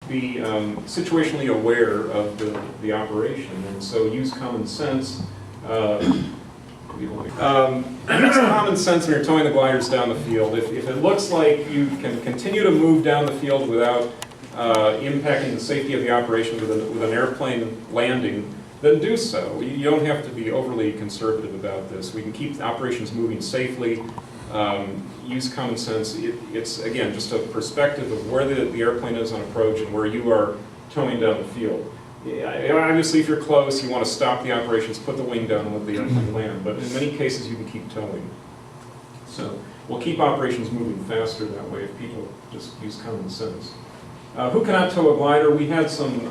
be situationally aware of the operation, and so use common sense. Use common sense when you're towing the gliders down the field. If it looks like you can continue to move down the field without impacting the safety of the operation with an airplane landing, then do so. You don't have to be overly conservative about this. We can keep the operations moving safely. Use common sense. It's, again, just a perspective of where the airplane is on approach and where you are towing down the field. Obviously, if you're close, you want to stop the operations, put the wing down and let the airplane land, but in many cases you can keep towing. So we'll keep operations moving faster that way if people just use common sense. Who cannot tow a glider? We had some,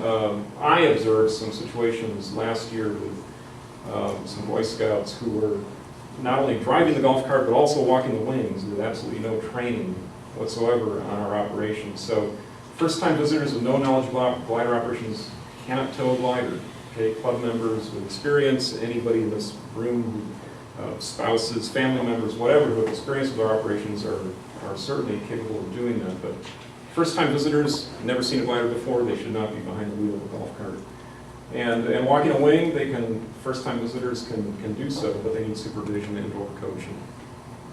I observed some situations last year with some Boy Scouts who were not only driving the golf cart but also walking the wings with absolutely no training whatsoever on our operations. So first-time visitors with no knowledge of glider operations cannot tow a glider. Okay, club members with experience, anybody in this room, spouses, family members, whatever, who have experience with our operations are certainly capable of doing that. But first-time visitors, never seen a glider before, they should not be behind the wheel of a golf cart. And walking a wing, first-time visitors can do so, but they need supervision and/or coaching.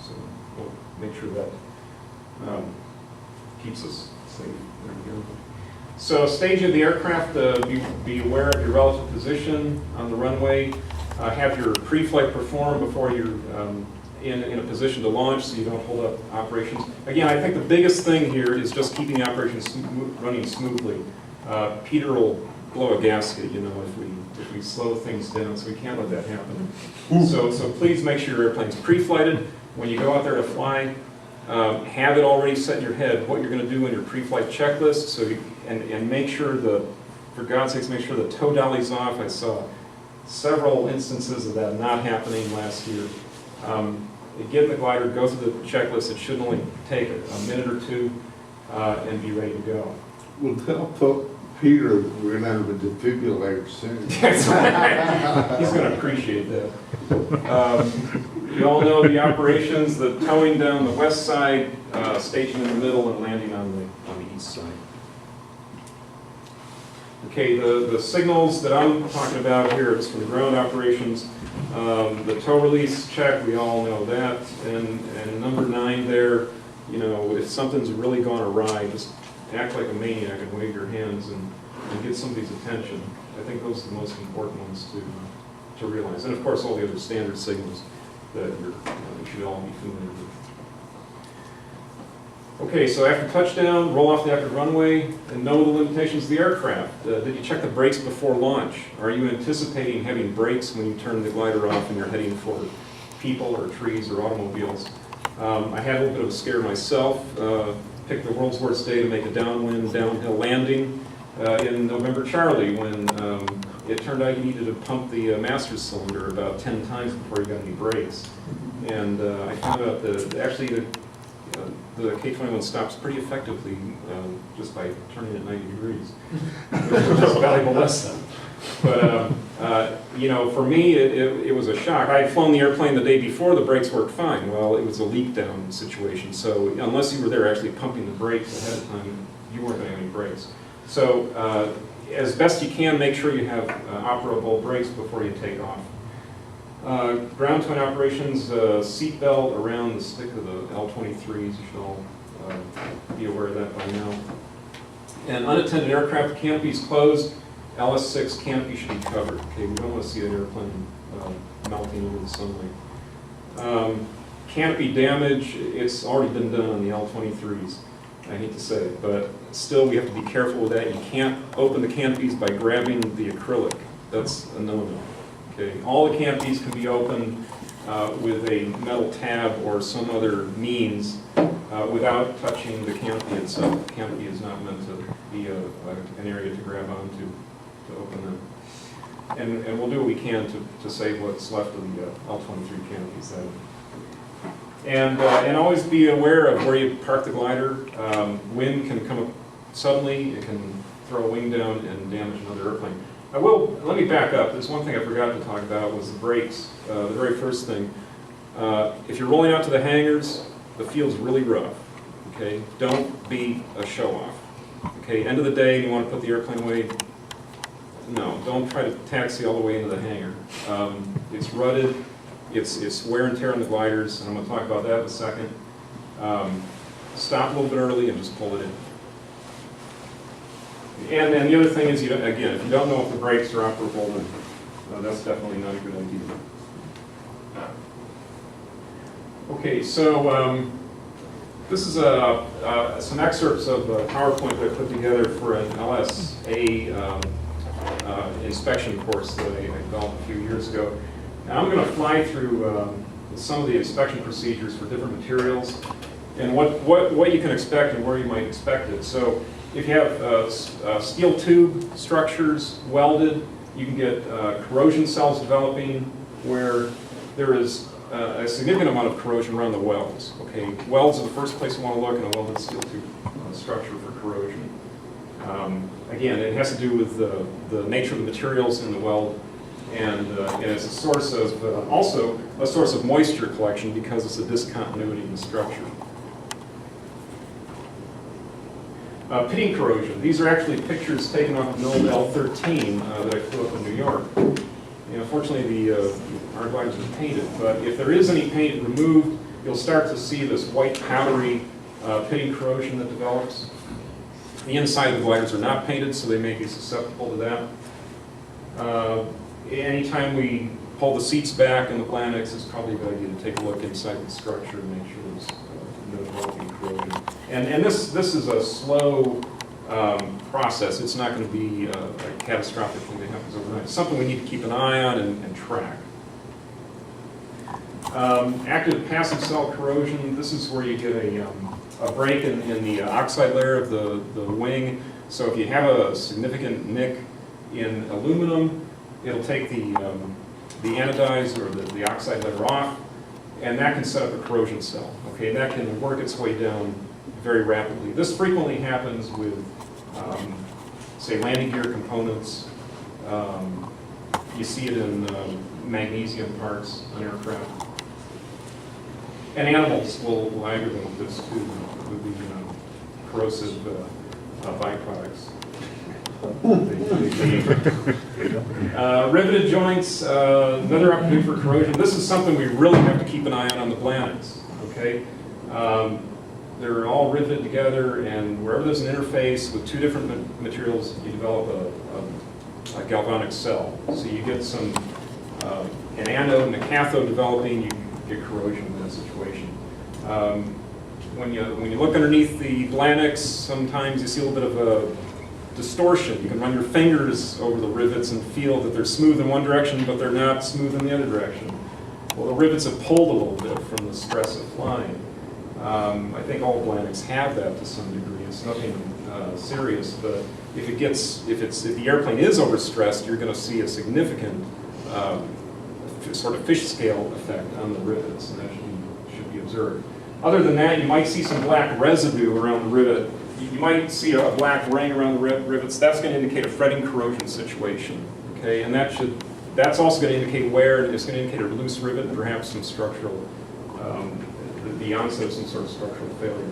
So we'll make sure that keeps us safe. There we go. So stage of the aircraft, be aware of your relative position on the runway. Have your pre-flight performed before you're in a position to launch so you don't hold up operations. Again, I think the biggest thing here is just keeping the operations running smoothly. Peter will blow a gasket, you know, if we slow things down, so we can't let that happen. So please make sure your airplane's pre-flighted. When you go out there to fly, have it already set in your head what you're going to do in your pre-flight checklist. So and make sure for God's sakes, make sure the tow dolly's off. I saw several instances of that not happening last year. Get in the glider, go through the checklist. It should only take a minute or two, and be ready to go. Well, tell Peter that we're going to have a defibrillator soon. That's right. He's going to appreciate that. You all know the operations, the towing down the west side, staging in the middle, and landing on the east side. Okay, the signals that I'm talking about here is for the ground operations. The tow release check, we all know that. And number 9 there, you know, if something's really gone awry, just act like a maniac and wave your hands and get somebody's attention. I think those are the most important ones to realize. And of course, all the other standard signals that you should all be familiar with. Okay, so after touchdown, roll off the active runway and know the limitations of the aircraft. Did you check the brakes before launch? Are you anticipating having brakes when you turn the glider off and you're heading for people or trees or automobiles? I had a little bit of a scare myself. Picked the world's worst day to make a downwind, downhill landing in November Charlie when it turned out you needed to pump the master cylinder about 10 times before you got any brakes. And I found out that actually the K-21 stops pretty effectively just by turning it 90 degrees, which is a valuable lesson. But, you know, for me, it was a shock. I had flown the airplane the day before, the brakes worked fine. Well, it was a leak down situation, so unless you were there actually pumping the brakes ahead of time, you weren't going to have any brakes. So as best you can, make sure you have operable brakes before you take off. Ground towing operations, seat belt around the stick of the L-23s. You should all be aware of that by now. And unattended aircraft, canopies closed. LS6 canopy should be covered. Okay, we don't want to see an airplane melting over the sunlight. Canopy damage, it's already been done on the L-23s. I hate to say it, but still we have to be careful with that. You can't open the canopies by grabbing the acrylic. That's a no-no. Okay, all the canopies can be opened with a metal tab or some other means without touching the canopy itself. The canopy is not meant to be an area to grab onto to open them. And we'll do what we can to save what's left of the L-23 canopies. And always be aware of where you park the glider. Wind can come up suddenly. It can throw a wing down and damage another airplane. Let me back up. There's one thing I forgot to talk about was the brakes. The very first thing. If you're rolling out to the hangars, the field's really rough. Okay, don't be a show-off. Okay, end of the day, you want to put the airplane away, no, don't try to taxi all the way into the hangar. It's rutted, it's wear and tear on the gliders, and I'm going to talk about that in a second. Stop a little bit early and just pull it in. And the other thing is, again, if you don't know if the brakes are operable, then that's definitely not a good idea. Okay, so this is some excerpts of a PowerPoint that I put together for an LSA inspection course that I developed a few years ago. Now I'm going to fly through some of the inspection procedures for different materials and what you can expect and where you might expect it. So if you have steel tube structures welded, you can get corrosion cells developing where there is a significant amount of corrosion around the welds. Okay, welds are the first place you want to look in a welded steel tube structure for corrosion. Again, it has to do with the nature of the materials in the weld, and it's a source of also a source of moisture collection because it's a discontinuity in the structure. Pitting corrosion. These are actually pictures taken off an old L-13 that I flew up in New York. You know, fortunately, our gliders are painted, but if there is any paint removed, you'll start to see this white powdery pitting corrosion that develops. The inside of the gliders are not painted, so they may be susceptible to that. Anytime we pull the seats back in the Planix, it's probably a good idea to take a look inside the structure and make sure there's no developing corrosion. And this is a slow process. It's not going to be a catastrophic thing that happens overnight. It's something we need to keep an eye on and track. Active passive cell corrosion. This is where you get a break in the oxide layer of the wing. So if you have a significant nick in aluminum, it'll take the anodized or the oxide layer off, and that can set up a corrosion cell. Okay, that can work its way down very rapidly. This frequently happens with, say, landing gear components. You see it in magnesium parts on aircraft. And animals will aggravate this too with the corrosive byproducts. Riveted joints, another opportunity for corrosion. This is something we really have to keep an eye on the Planix. Okay, they're all riveted together, and wherever there's an interface with two different materials, you develop a galvanic cell. So you get some an anode and a cathode developing. You get corrosion in that situation. When you look underneath the Planix, sometimes you see a little bit of a distortion. You can run your fingers over the rivets and feel that they're smooth in one direction, but they're not smooth in the other direction. Well, the rivets have pulled a little bit from the stress of flying. I think all Planix have that to some degree. It's nothing serious, but if the airplane is overstressed, you're going to see a significant sort of fish scale effect on the rivets, and that should be observed. Other than that, you might see some black residue around the rivet. You might see a black ring around the rivets. That's going to indicate a fretting corrosion situation. Okay, and that's also going to indicate wear. It's going to indicate a loose rivet, and perhaps some structural, the onset of some sort of structural failure.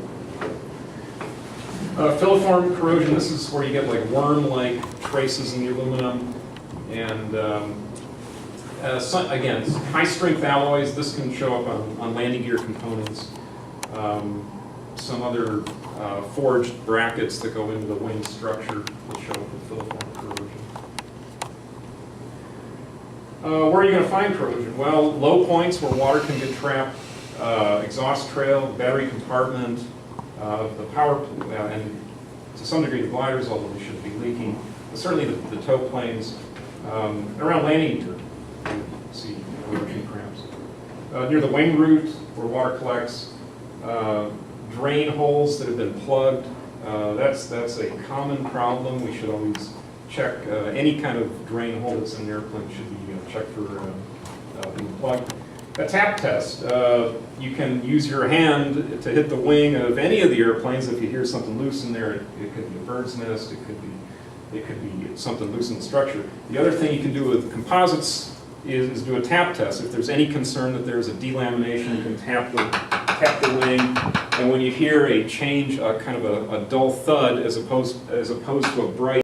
Filiform corrosion. This is where you get like worm-like traces in the aluminum, and again, high-strength alloys. This can show up on landing gear components. Some other forged brackets that go into the wing structure will show up with filiform corrosion. Where are you going to find corrosion? Well, low points where water can get trapped, exhaust trail, battery compartment, the power, and to some degree the gliders, although they shouldn't be leaking, but certainly the tow planes, around landing gear, you see corrosion cramps. Near the wing root where water collects, drain holes that have been plugged. That's a common problem. We should always check any kind of drain hole that's in an airplane should be checked for being plugged. A tap test. You can use your hand to hit the wing of any of the airplanes. If you hear something loose in there, it could be a bird's nest. It could be something loose in the structure. The other thing you can do with composites is do a tap test. If there's any concern that there's a delamination, you can tap kept the wing, and when you hear a change, kind of a dull thud as opposed to a bright